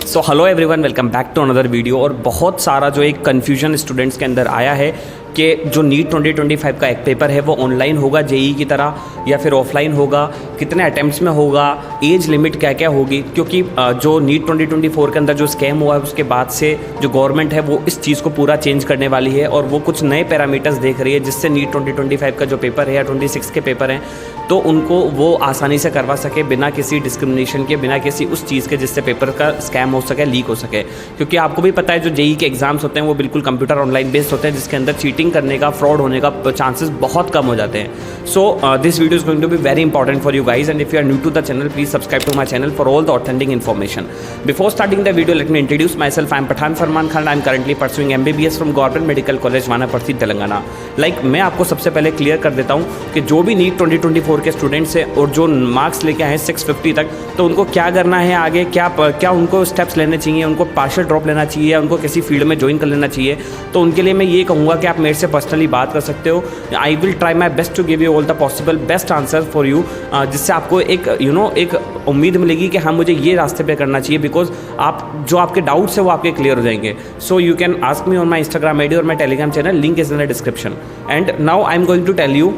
So hello everyone, welcome back to another video. और बहुत सारा जो एक कन्फ्यूजन स्टूडेंट्स के अंदर आया है कि जो नीट 2025 का एक पेपर है वो ऑनलाइन होगा जेई की तरह या फिर ऑफलाइन होगा, कितने अटैम्प्ट्स में होगा, एज लिमिट क्या क्या होगी। क्योंकि जो नीट 2024 के अंदर जो स्कैम हुआ है उसके बाद से जो गवर्नमेंट है वो इस चीज़ को पूरा चेंज करने वाली है और वो कुछ नए पैरामीटर्स देख रही है जिससे नीट 2025 का जो पेपर है या 26 के पेपर हैं तो उनको वो आसानी से करवा सके बिना किसी डिस्क्रिमिनेशन के, बिना किसी उस चीज़ के जिससे पेपर का स्कैम हो सके, लीक हो सके। क्योंकि आपको भी पता है जो जेई के एग्जाम्स होते हैं वो बिल्कुल कंप्यूटर ऑनलाइन बेस्ड होते हैं जिसके अंदर चीटिंग करने का, फ्रॉड होने का चांसेस बहुत कम हो जाते हैं। So this video is going to be very important for you guys, and if you are new to the channel please subscribe to my channel for all the authentic information. Before starting the video let me introduce my self. I am Pathan Farman Khan. I am currently pursuing MBBS from government medical college Wanaparthy Telangana. मैं आपको सबसे पहले clear कर देता हूँ कि जो भी नीट 2024 के स्टूडेंट्स हैं और जो मार्क्स लेके आए हैं 650 तक, तो उनको क्या करना है आगे, क्या उनको स्टेप्स लेने चाहिए, उनको पार्शियल ड्रॉप लेना चाहिए, उनको किसी फील्ड में ज्वाइन कर लेना चाहिए। तो उनके लिए मैं ये कहूँगा कि आप मेरे से पर्सनली बात कर सकते हो। I will try my best to give you all the possible best answer for you, जिससे आपको एक एक उम्मीद मिलेगी कि हाँ मुझे ये रास्ते पे करना चाहिए, बिकॉज आप जो आपके डाउट्स है वो आपके क्लियर हो जाएंगे। So you can ask me on my Instagram ID और my Telegram channel, link is in the description. And now I am going to tell you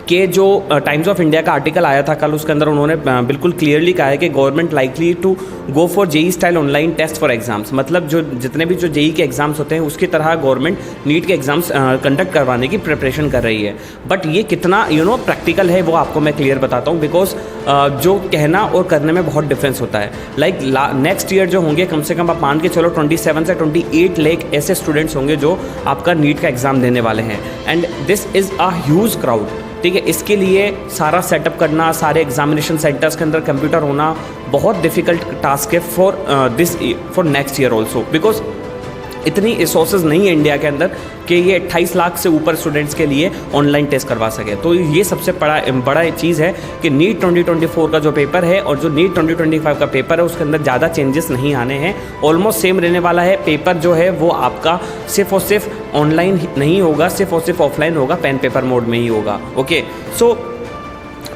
कि जो टाइम्स ऑफ इंडिया का आर्टिकल आया था कल, उसके अंदर उन्होंने बिल्कुल क्लियरली कहा है कि government likely to go for JEE style online test for exams. मतलब जो जितने भी जो जेई के एग्जाम्स होते हैं उसकी तरह गवर्नमेंट नीट के एग्जाम्स कंडक्ट करवाने की प्रिपरेशन कर रही है। बट ये कितना प्रैक्टिकल है वो आपको मैं क्लियर बताता हूँ, बिकॉज जो कहना और करने में बहुत डिफरेंस होता है। नेक्स्ट ईयर जो होंगे कम से कम आप मान के चलो 27 से 28 लाख ऐसे स्टूडेंट्स होंगे जो आपका नीट का एग्ज़ाम देने वाले हैं, and this is a huge crowd. ठीक है, इसके लिए सारा सेटअप करना, सारे एग्जामिनेशन सेंटर्स के अंदर कंप्यूटर होना बहुत डिफिकल्ट टास्क है for next year also, because इतनी रिसोर्सेज नहीं है इंडिया के अंदर कि ये 28 लाख से ऊपर स्टूडेंट्स के लिए ऑनलाइन टेस्ट करवा सके। तो ये सबसे बड़ा चीज़ है कि नीट 2024 का जो पेपर है और जो नीट 2025 का पेपर है उसके अंदर ज़्यादा चेंजेस नहीं आने हैं, ऑलमोस्ट सेम रहने वाला है। पेपर जो है वो आपका सिर्फ और सिर्फ ऑनलाइन नहीं होगा, सिर्फ और सिर्फ ऑफलाइन होगा, पेन पेपर मोड में ही होगा। ओके,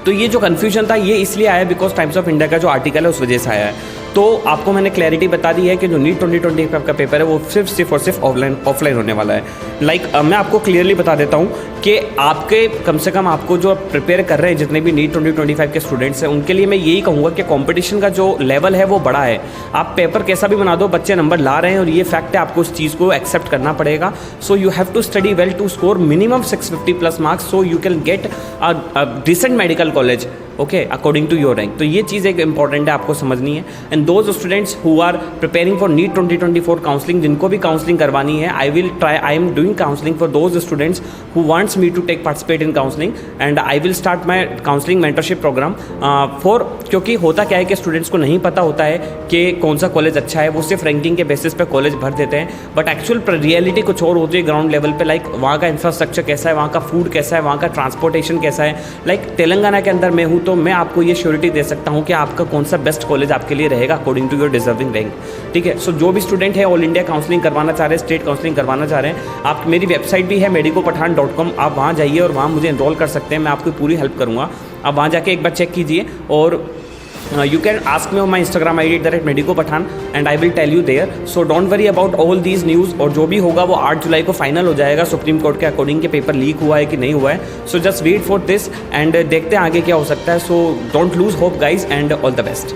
तो ये जो कन्फ्यूजन था ये इसलिए आया बिकॉज टाइम्स ऑफ इंडिया का जो आर्टिकल है उस वजह से आया है। तो आपको मैंने क्लैरिटी बता दी है कि जो नीट 2025 का पेपर है वो सिर्फ और सिर्फ ऑफलाइन होने वाला है। मैं आपको क्लियरली बता देता हूँ कि आपके कम से कम आपको जो प्रिपेयर कर रहे हैं जितने भी नीट 2025 के स्टूडेंट्स हैं उनके लिए मैं यही कहूँगा कि कंपटीशन का जो लेवल है वो बड़ा है। आप पेपर कैसा भी बना दो, बच्चे नंबर ला रहे हैं और ये फैक्ट है, आपको उस चीज़ को एक्सेप्ट करना पड़ेगा। So you have to study well to score minimum 650 plus marks so you can get a decent medical college, okay, according to your rank. तो ये चीज़ एक इंपॉर्टेंट है, आपको समझनी है। And those students who are preparing for NEET 2024 counselling, जिनको भी काउंसलिंग करवानी है, I am doing counselling for those students who wants me to take participate in counselling, and I will start my counselling mentorship programme क्योंकि होता क्या है कि students को नहीं पता होता है कि कौन सा कॉलेज अच्छा है, वो सिर्फ रैंकिंग के बेसिस पे कॉलेज भर देते हैं, बट एक्चुअल रियलिटी कुछ और होती है ग्राउंड लेवल पे। वहाँ का इंफ्रास्ट्रक्चर कैसा है, वहाँ का फूड कैसा है, वहाँ का ट्रांसपोर्टेशन कैसा है। तेलंगाना के अंदर मैं हूँ तो मैं आपको ये श्योरिटी दे सकता हूँ कि आपका कौन सा बेस्ट कॉलेज आपके लिए रहेगा according to your deserving rank. ठीक है, सो जो भी स्टूडेंट है ऑल इंडिया काउंसलिंग करवाना चाह रहे हैं, स्टेट काउंसलिंग करवाना चाह रहे हैं, आप मेरी वेबसाइट भी है medicopathan.com, आप वहाँ जाइए और वहाँ मुझे एनरोल कर सकते हैं, मैं आपकी पूरी हेल्प करूँगा। आप वहाँ जाके एक बार चेक कीजिए और you can ask me on my Instagram ID @medicopathan and I will tell you there. So don't worry about all these news। और जो भी होगा वो 8 जुलाई को फाइनल हो जाएगा सुप्रीम कोर्ट के अकॉर्डिंग, के पेपर लीक हुआ है कि नहीं हुआ है। So just wait for this and देखते हैं आगे क्या हो सकता है। So don't lose hope guys and all the best.